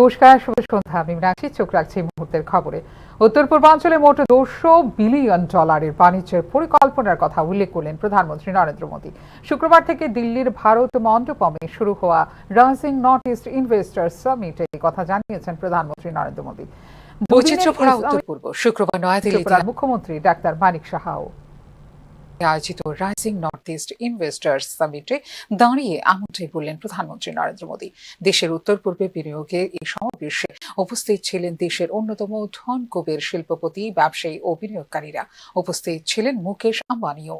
নমস্কার, শুভ সন্ধ্যা। আমি মীনাক্ষী, চোখ রাখছি এই মুহূর্তের খবরে। উত্তর পূর্বাঞ্চলে মোট $200 বিলিয়ন বাণিজ্যের পরিকল্পনার কথা উল্লেখ করলেন প্রধানমন্ত্রী নরেন্দ্র মোদী। শুক্রবার থেকে দিল্লির ভারত মণ্ডপমে শুরু হওয়া রাইজিং নর্থ ইস্ট ইনভেস্টার্স সামিটে এই কথা জানিয়েছেন প্রধানমন্ত্রী নরেন্দ্র মোদী। বৈচিত্র্যভরা উত্তর পূর্ব শুক্রবার নয়াদিল্লিতে মুখ্যমন্ত্রী ডাক্তার মানিক সাহাও আয়োজিত রাইজিং নর্থ ইস্ট ইনভেস্টার্স সামিটে দাঁড়িয়ে এমনটাই বললেন প্রধানমন্ত্রী নরেন্দ্র মোদী। দেশের উত্তর পূর্বে বিনিয়োগে এই সমাবেশে উপস্থিত ছিলেন দেশের অন্যতম ধন কুবের শিল্পপতি, ব্যবসায়ী ও বিনিয়োগকারীরা। উপস্থিত ছিলেন মুকেশ আম্বানিও।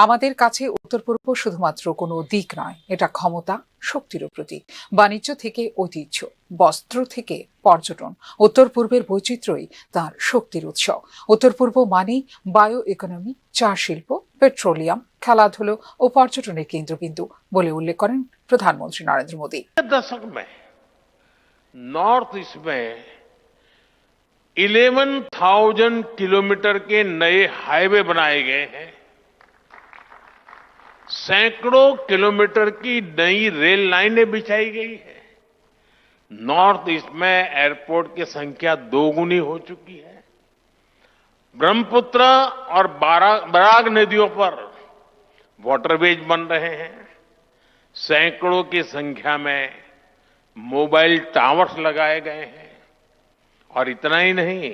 আমাদের কাছে উত্তর পূর্ব শুধুমাত্র কোনো দিক নয়, এটা ক্ষমতা, শক্তির প্রতীক। বাণিজ্য থেকে ঐতিহ্য, বস্ত্র থেকে পর্যটন, উত্তর পূর্বের বৈচিত্র্যই তার শক্তির উৎস। উত্তর পূর্ব মানেই বায়ো ইকোনমি, চা শিল্প, পেট্রোলিয়াম, খেলাধুলো ও পর্যটনের কেন্দ্রবিন্দু বলে উল্লেখ করেন প্রধানমন্ত্রী নরেন্দ্র মোদী। दशक में नॉर्थ ईस्ट में 11,000 किलोमीटर के नए हाईवे बनाए गए हैं। सैकड़ों किलोमीटर की नई रेल लाइनें बिछाई गई है। नॉर्थ ईस्ट में एयरपोर्ट की संख्या दोगुनी हो चुकी है। ब्रह्मपुत्र और बराग नदियों पर वाटरवेज बन रहे हैं। सैकड़ों की संख्या में मोबाइल टावर्स लगाए गए हैं। और इतना ही नहीं,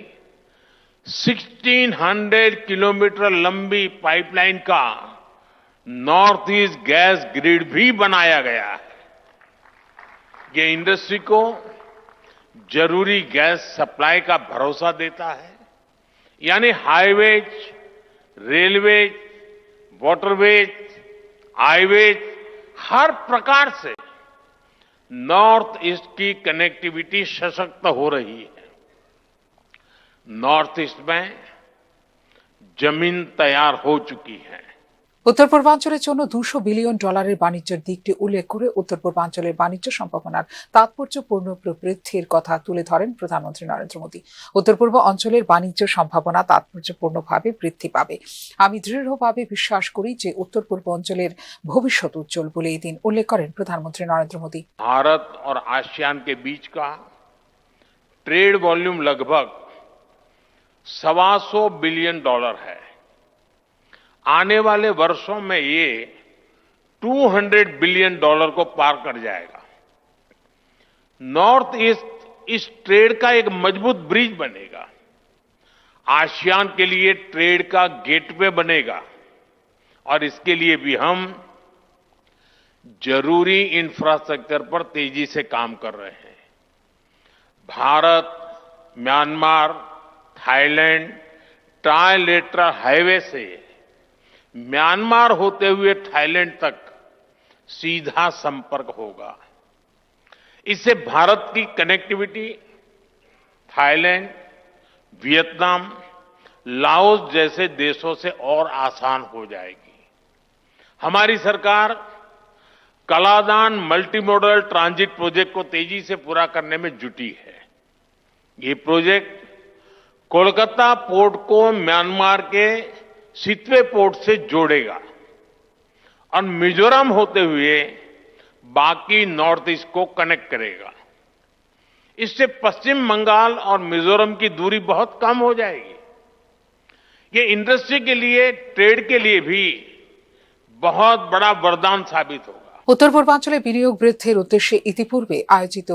1600 किलोमीटर लंबी पाइपलाइन का नॉर्थ ईस्ट गैस ग्रिड भी बनाया गया है। ये इंडस्ट्री को जरूरी गैस सप्लाई का भरोसा देता है। यानी हाईवेज, रेलवेज, वाटरवेज, आईवेज, हर प्रकार से नॉर्थ ईस्ट की कनेक्टिविटी सशक्त हो रही है। नॉर्थ ईस्ट में जमीन तैयार हो चुकी है। উত্তর পূর্বাঞ্চলের জন্য $200 বিলিয়ন বাণিজ্যের দিকটি উল্লেখ করে উত্তর পূর্বাঞ্চলের বাণিজ্য সম্ভাবনার তাৎপর্যপূর্ণ প্রবৃদ্ধির কথা তুলে ধরেন প্রধানমন্ত্রী নরেন্দ্র মোদী। উত্তর পূর্ব অঞ্চলের বাণিজ্য সম্ভাবনা তাৎপর্যপূর্ণভাবে বৃদ্ধি পাবে। আমি দৃঢ়ভাবে বিশ্বাস করি যে উত্তর পূর্ব অঞ্চলের ভবিষ্যৎ উজ্জ্বল বলে এই দিন উল্লেখ করেন প্রধানমন্ত্রী নরেন্দ্র মোদী। भारत और आसियान के बीच का ट्रेड वॉल्यूम लगभग $125 बिलियन है। आने वाले वर्षों में ये $200 बिलियन को पार कर जाएगा। नॉर्थ ईस्ट इस ट्रेड का एक मजबूत ब्रिज बनेगा। आसियान के लिए ट्रेड का गेटवे बनेगा। और इसके लिए भी हम जरूरी इंफ्रास्ट्रक्चर पर तेजी से काम कर रहे हैं। Bharat, Myanmar, Thailand trilateral highway से म्यांमार होते हुए थाईलैंड तक सीधा संपर्क होगा। इससे भारत की कनेक्टिविटी थाईलैंड, वियतनाम, लाओस जैसे देशों से और आसान हो जाएगी। हमारी सरकार Kaladan multi modal transit project को तेजी से पूरा करने में जुटी है। ये प्रोजेक्ट कोलकाता पोर्ट को म्यांमार के सितवे पोर्ट से जोड़ेगा और मिजोरम होते हुए बाकी नॉर्थ ईस्ट को कनेक्ट करेगा। इससे पश्चिम बंगाल और मिजोरम की दूरी बहुत कम हो जाएगी। ये इंडस्ट्री के लिए, ट्रेड के लिए भी बहुत बड़ा वरदान साबित होगा। উত্তর পূর্বাঞ্চলে বিনিয়োগ বৃদ্ধির উদ্দেশ্যে ইতিপূর্বে আয়োজিত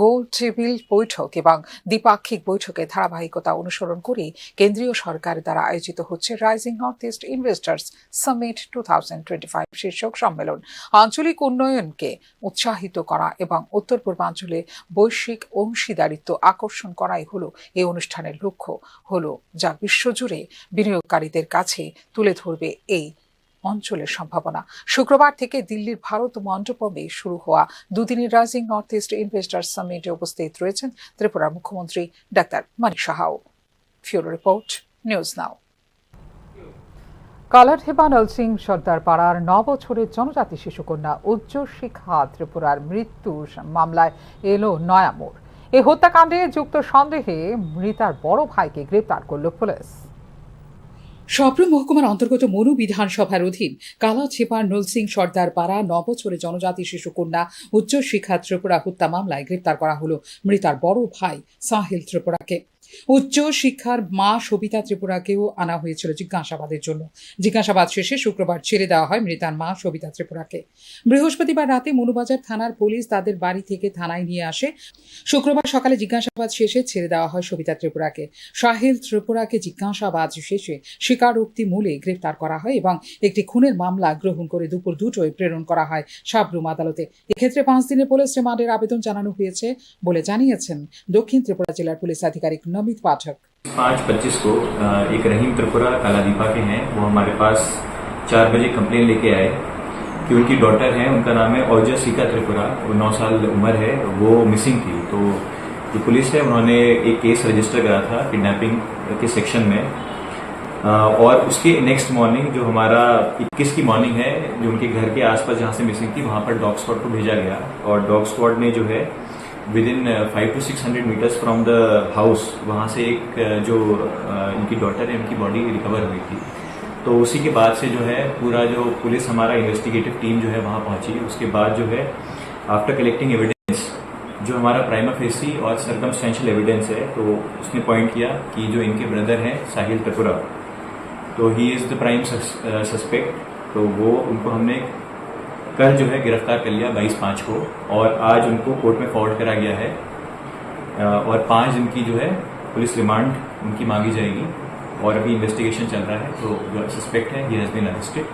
গোল টেবিল বৈঠক এবং দ্বিপাক্ষিক বৈঠকের ধারাবাহিকতা অনুসরণ করে কেন্দ্রীয় সরকার দ্বারা আয়োজিত হচ্ছে rising north east investors summit 2025 শীর্ষক সম্মেলন। আঞ্চলিক উন্নয়নকে উৎসাহিত করা এবং উত্তর পূর্বাঞ্চলে বৈশ্বিক অংশীদারিত্ব আকর্ষণ করাই হলো এই অনুষ্ঠানের লক্ষ্য, যা বিশ্বজুড়ে বিনিয়োগকারীদের কাছে তুলে ধরবে এই অঞ্চলের সম্ভাবনা। শুক্রবার থেকে দিল্লির ভারত মণ্ডপমে শুরু হওয়া দুদিনের রাইজিং নর্থ ইস্ট ইনভেস্টার্স সামিটে উপস্থিত রয়েছেন ত্রিপুরার মুখ্যমন্ত্রী ডাক্তার মানিক সাহাও। ফিউরো রিপোর্ট, নিউজ নাও। কালারঢেবা নলসিং সর্দার পাড়ার 9 বছরের জনজাতি শিশুকন্যা উজ্জ্বল শিখা ত্রিপুরার মৃত্যুর মামলায় এলো নয়া মোড়। এই হত্যাকাণ্ডে যুক্ত সন্দেহে মৃতার বড় ভাইকে গ্রেপ্তার করল পুলিশ। সপ্রম মহকুমার অন্তর্গত মনু বিধানসভার অধীন কালাছেপার নলসিং সর্দার পাড়া 9 বছরের জনজাতি শিশু কন্যা উচ্চ শিক্ষা ত্রিপুরা হত্যা মামলায় গ্রেপ্তার করা হলো মৃতার বড় ভাই সাহিল ত্রিপুরাকে। উচ্চ শিক্ষার মা সবিতা ত্রিপুরাকেও আনা হয়েছিল জিজ্ঞাসাবাদের জন্য। জিজ্ঞাসাবাদ শেষে শুক্রবার ছেড়ে দেওয়া হয় মৃতার মা সবিতা ত্রিপুরাকে। বৃহস্পতিবার রাতে মনুবাজার থানার পুলিশ তাদের বাড়ি থেকে থানায় নিয়ে আসে। শুক্রবার সকালে জিজ্ঞাসাবাদ শেষে ছেড়ে দেওয়া হয় সবিতা ত্রিপুরাকে। সাহিল ত্রিপুরাকে জিজ্ঞাসাবাদ শেষে স্বীকারোক্তি মূলে গ্রেফতার করা হয় এবং একটি খুনের মামলা গ্রহণ করে দুপুর 2টোয় প্রেরণ করা হয় সাবরুম আদালতে। এক্ষেত্রে 5 দিনের পুলিশ রিমান্ডের আবেদন জানানো হয়েছে বলে জানিয়েছেন দক্ষিণ ত্রিপুরা জেলার পুলিশ আধিকারিক नमित पाठक। 5:25 को एक रहीम त्रिपुरा कालादीपा के हैं, वो हमारे पास 4 बजे कंप्लेन लेके आए कि उनकी डॉटर है, उनका नाम है ओजस सीका त्रिपुरा, वो 9 साल उम्र है, वो मिसिंग थी। तो जो पुलिस है उन्होंने एक केस रजिस्टर करा था किडनैपिंग के सेक्शन में, और उसके नेक्स्ट मॉर्निंग जो हमारा 21 की मॉर्निंग है, जो उनके घर के आसपास जहाँ से मिसिंग थी वहाँ पर डॉग स्क्वाड को भेजा गया, और डॉग स्क्वाड ने जो है within 500 to 600 meters from the house वहाँ से एक जो इनकी डॉटर है उनकी बॉडी रिकवर हुई थी। तो उसी के बाद से जो है पूरा जो पुलिस हमारा इन्वेस्टिगेटिव टीम जो है वहाँ पहुंची। उसके बाद जो है आफ्टर कलेक्टिंग एविडेंस, जो हमारा प्राइमा फेसी और सर्कमस्टेंशियल एविडेंस है, तो उसने पॉइंट किया कि जो इनके ब्रदर हैं साहिल त्रिपुरा, तो he is the prime suspect. तो वो उनको हमने कल जो है गिरफ्तार कर लिया 22/5 को, और आज उनको कोर्ट में फॉरवर्ड करा गया है, और 5 दिन की जो है पुलिस रिमांड उनकी मांगी जाएगी, और अभी इन्वेस्टिगेशन चल रहा है। तो जो सस्पेक्ट है ही हैज बीन अरेस्टेड।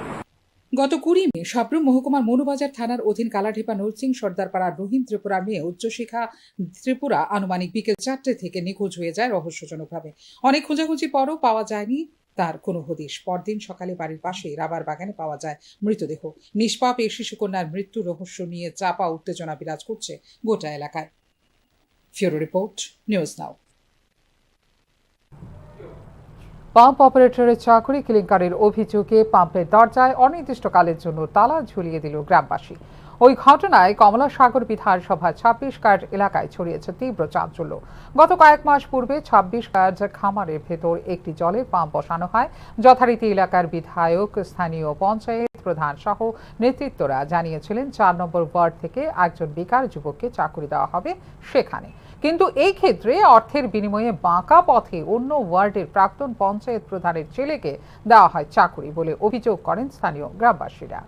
গত 20 মে সাবরুম মহকুমার মনুবাজার থানার অধীন কালাঢেপা নরসিং সর্দারপাড়ার রহিম ত্রিপুরা মেয়ে উচ্চশিক্ষা ত্রিপুরা আনুমানিক বিকেল 4টে থেকে নিখোঁজ হয়ে যায় রহস্যজনকভাবে। অনেক খোঁজাখুঁজি পরও পাওয়া যায়নি তার কোনো হদিশ। পরদিন সকালে বাড়ির পাশে রাবার বাগানে পাওয়া যায় মৃতদেহ। নিষ্পাপ এই শিশুকন্যার মৃত্যু রহস্য নিয়ে চাপা উত্তেজনা বিরাজ করছে গোটা এলাকায়। ফিউরো রিপোর্ট, নিউজ নাও। পাম্প অপারেটরের চাকরি কেলেঙ্কারির অভিযোগে পাম্পের দরজায় অনির্দিষ্টকালের জন্য তালা ঝুলিয়ে দিল গ্রামবাসী। ওই ঘটনায় কমলাসাগর বিধানসভা 26 কার্ড এলাকায় ছড়িয়েছে তীব্র চাঞ্চল্য। গত কয়েক মাস পূর্বে 26 কার্ড খামারের ভেতর একটি জলের পাম্প বসানো হয়। যথারীতি এলাকার বিধায়ক, স্থানীয় পঞ্চায়েত প্রধান সহ নেতৃত্বরা জানিয়েছিলেন 4 নম্বর ওয়ার্ড থেকে একজন বেকার যুবককে চাকরি দেওয়া হবে সেখানে। কিন্তু এই ক্ষেত্রে অর্থের বিনিময়ে বাঁকা পথে অন্য ওয়ার্ডের প্রাক্তন পঞ্চায়েত প্রধানের ছেলেকে দেওয়া হয় চাকরি বলে অভিযোগ করেন স্থানীয় গ্রামবাসীরা।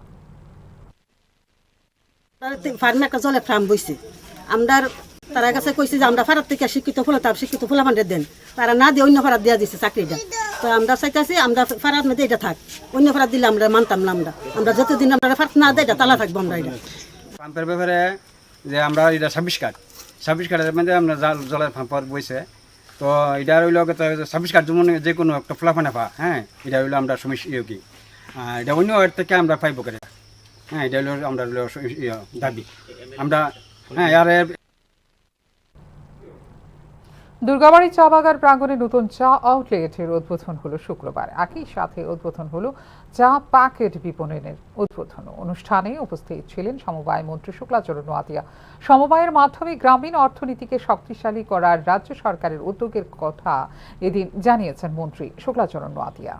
ফার্মে একটা জলের ফার্ম বইছে, আমরা তারা কাছে কইছি যে আমরা ফারাত থেকে শিক্ষিত ফুলাফান্ডের দেন, তারা না দিয়ে অন্য ফারাত দেওয়া দিচ্ছে চাকরিটা। তো আমরা চাইতেছি আমরা ফারাত মধ্যে এটা থাক, অন্য ফারাত দিলে আমরা মানতাম না। আমরা যতদিন আমরা ফারাত না দেয় এটা তালা থাকবো। আমরা এটা পাম্পের ব্যাপারে যে আমরা এটা 26 কার্ডের মধ্যে আমরা জলের পাম্পর বইছে। তো এটা হইল 26 কার্ড যেমন যে কোনো একটা ফুলাফানে পা, হ্যাঁ, এটা হইলো আমরা সমস্যা কি এটা অন্য ওয়ার্ড থেকে আমরা পাইব করে, হ্যাঁ, এটা হলো আমরা দাবি আমরা, হ্যাঁ। আর দুর্গাবাড়ি চা বাগান প্রাঙ্গণে নতুন চা আউটলেটের উদ্বোধন হলো শুক্রবার। একই সাথে উদ্বোধন হলো চা প্যাকেট বিপণনের উদ্বোধন। অনুষ্ঠানে উপস্থিত ছিলেন সমবায় মন্ত্রী শুক্লাচরণ নোয়াতিয়া। সমবায়ের মাধ্যমে গ্রামীণ অর্থনীতিকে শক্তিশালী করার রাজ্য সরকারের উদ্যোগের কথা এদিন জানিয়েছেন মন্ত্রী শুক্লাচরণ নোয়াতিয়া।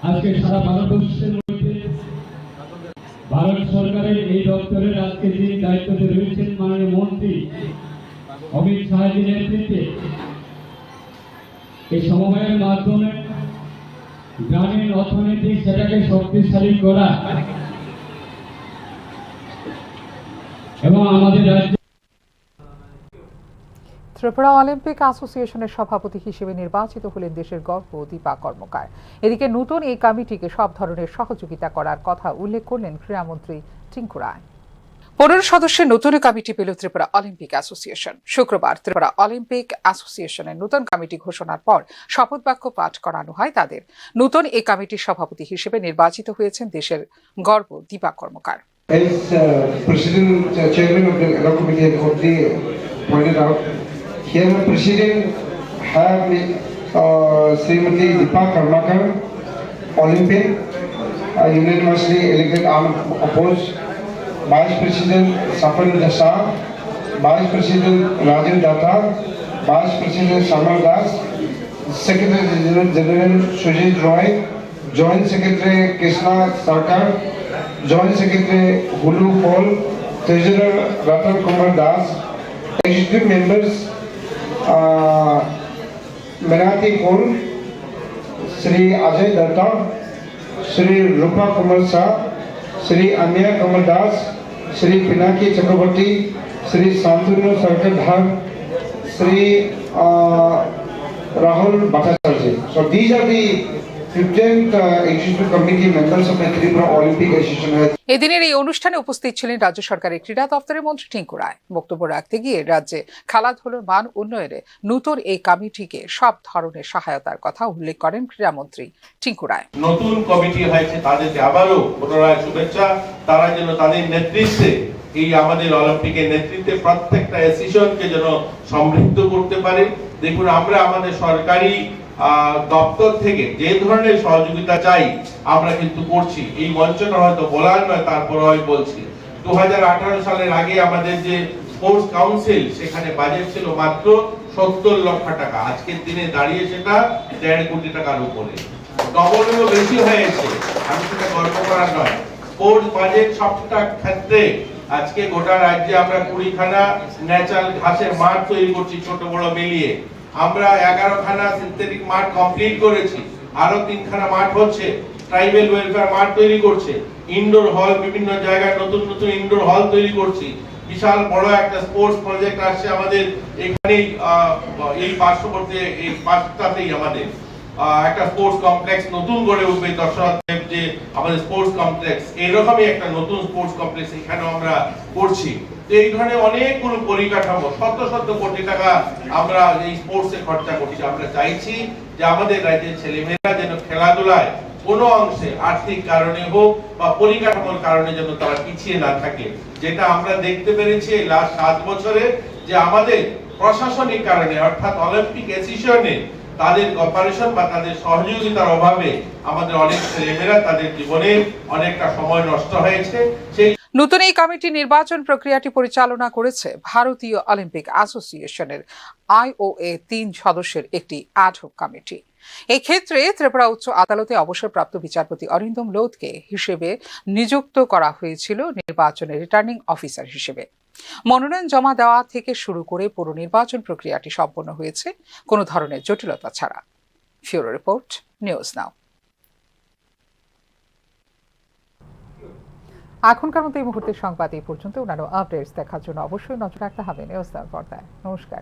আজকে সারা ভারতবর্ষের মধ্যে ভারত সরকারের এই দপ্তরের আজকে যিনি দায়িত্বতে রয়েছেন মাননীয় মন্ত্রী অমিত শাহজির নেতৃত্বে এই সমবায়ের মাধ্যমে গ্রামীণ অর্থনীতি সেটাকে শক্তিশালী করা এবং আমাদের রাজ্য ত্রিপুরা অলিম্পিক অ্যাসোসিয়েশনের সভাপতি হিসেবে নির্বাচিত হলেন দেশের গর্ব দীপা কর্মকার। এদিকে নতুন এই কমিটিকে সব ধরনের সহযোগিতা করার কথা উল্লেখ করলেন ক্রীড়ামন্ত্রী টিঙ্কু রায়। 15 সদস্যের নতুন কমিটি পেল ত্রিপুরা অলিম্পিক অ্যাসোসিয়েশন। শুক্রবার ত্রিপুরা অলিম্পিক অ্যাসোসিয়েশনের নতুন কমিটি ঘোষণার পর শপথ বাক্য পাঠ করানো হয় তাদের। নতুন এই কমিটির সভাপতি হিসেবে নির্বাচিত হয়েছেন দেশের গর্ব Dipa Karmakar. Here the President have Srimati Deepa Karmakar, Olympic, unanimously elected unopposed. Vice President Safan Dasa, Vice President Rajiv Datta, Vice President Samal Das, Secretary General Sujit Roy, Joint Secretary Krishna Sarkar, Joint Secretary Hulu Paul, Treasurer Ratan Kumar Das, Executive Members Menati Paul, Sri Ajay Datta, Sri Rupa Kumar Shah, Sri Anya Kumar Das, Sri Pinaki Chakraborty, Sri Santanu Sarkar Dhar, Sri Rahul Bhattacharya. So these are the 15th Executive Committee members of the Tripura Olympic Association. এদিনের এই অনুষ্ঠানে উপস্থিত ছিলেন রাজ্য সরকারের ক্রীড়া দপ্তরের মন্ত্রী টিঙ্কু রায়। বক্তব্য রাখতে গিয়ে রাজ্যে খেলাধুলার মান উন্নয়নে নূতন এই কমিটিকে সব ধরনের সহায়তার কথা উল্লেখ করেন ক্রীড়ামন্ত্রী টিঙ্কু রায়। নতুন কমিটি হয়েছে, তাদেরকে আবারও পুনরায় শুভেচ্ছা। তারা যেন তাদের নেতৃত্বে এই আমাদের অলিম্পিকের নেতৃত্বে প্রত্যেকটা অ্যাসোসিয়েশনকে যেন সমৃদ্ধ করতে পারে। দেখুন, আমরা আমাদের সরকারি দপ্তর থেকে যে ধরনের সহযোগিতা চাই আমরা কিন্তু করছি। এই মঞ্চটা হয়তো বলার নয়, তারপর আমি বলছি 2018 সালের আগে আমাদের যে স্পোর্টস কাউন্সিল, সেখানে বাজেট ছিল মাত্র 70 লক্ষ টাকা। আজকের দিনে দাঁড়িয়ে সেটা 1.5 কোটি টাকার উপরে, ডবলেরও বেশি হয়েছে। আমি সেটা গর্ব করার নয়। স্পোর্টস বাজেট সবটা ক্ষেত্রে আজকে গোটা রাজ্যে আমরা 20খানা ন্যাচারাল ঘাসের মাঠ তৈরি করছি, ছোট বড় মিলিয়ে। আমরা 11খানা সিনথেটিক মাঠ কমপ্লিট করেছি, আরো 3খানা মাঠ হচ্ছে। ট্রাইবাল ওয়েলফেয়ার মাঠ তৈরি করছে, ইনডোর হল, বিভিন্ন জায়গায় নতুন নতুন ইনডোর হল তৈরি করছি। বিশাল বড় একটা স্পোর্টস প্রজেক্ট আসছে আমাদের এখানেই, এই পার্শ্ববর্তী এই পাঁচটাতেই আমাদের একটা স্পোর্টস কমপ্লেক্স নতুন গড়ে উঠবে। দর্শকদেব যে আমাদের স্পোর্টস কমপ্লেক্স, এইরকমই একটা নতুন স্পোর্টস কমপ্লেক্স এখানেও আমরা করছি। এই ধরনের অনেকগুলো পরিকাঠামো, শত শত কোটি টাকা আমরা এই স্পোর্টসে খরচা করছি। আমরা চাইছি যে আমাদের রাজ্যের ছেলেমেয়েরা যেন খেলাধুলায় কোনো অংশে আর্থিক কারণে হোক বা পরিকাঠামোর কারণে যেন তারা পিছিয়ে না থাকে। যেটা আমরা দেখতে পেরেছি এই লাস্ট 7 বছরে, যে আমাদের প্রশাসনিক কারণে অর্থাৎ অলিম্পিক অ্যাসোসিয়েশনে তাদের কপারেশন বা তাদের সহযোগিতার অভাবে আমাদের অনেক ছেলেমেয়েরা তাদের জীবনে অনেকটা সময় নষ্ট হয়েছে। সেই নতুন এই কমিটি নির্বাচন প্রক্রিয়াটি পরিচালনা করেছে ভারতীয় অলিম্পিক অ্যাসোসিয়েশনের IOA 3 সদস্যের একটি অ্যাডহক কমিটি। এই ক্ষেত্রে ত্রিপুরা উচ্চ আদালতে অবসরপ্রাপ্ত বিচারপতি অরিন্দম লোধকে হিসেবে নিযুক্ত করা হয়েছিল নির্বাচনের রিটার্নিং অফিসার হিসেবে। মনোনয়ন জমা দেওয়া থেকে শুরু করে পুরো নির্বাচন প্রক্রিয়াটি সম্পন্ন হয়েছে কোনো ধরনের জটিলতা ছাড়া। ফিউরো রিপোর্ট, নিউজ নাও। এখনকার মতো এই মুহূর্তের সংবাদ এই পর্যন্ত। অন্যান্য আপডেটস দেখার জন্য অবশ্যই নজর রাখতে হবে নিউজ নাও পর্দায়। নমস্কার।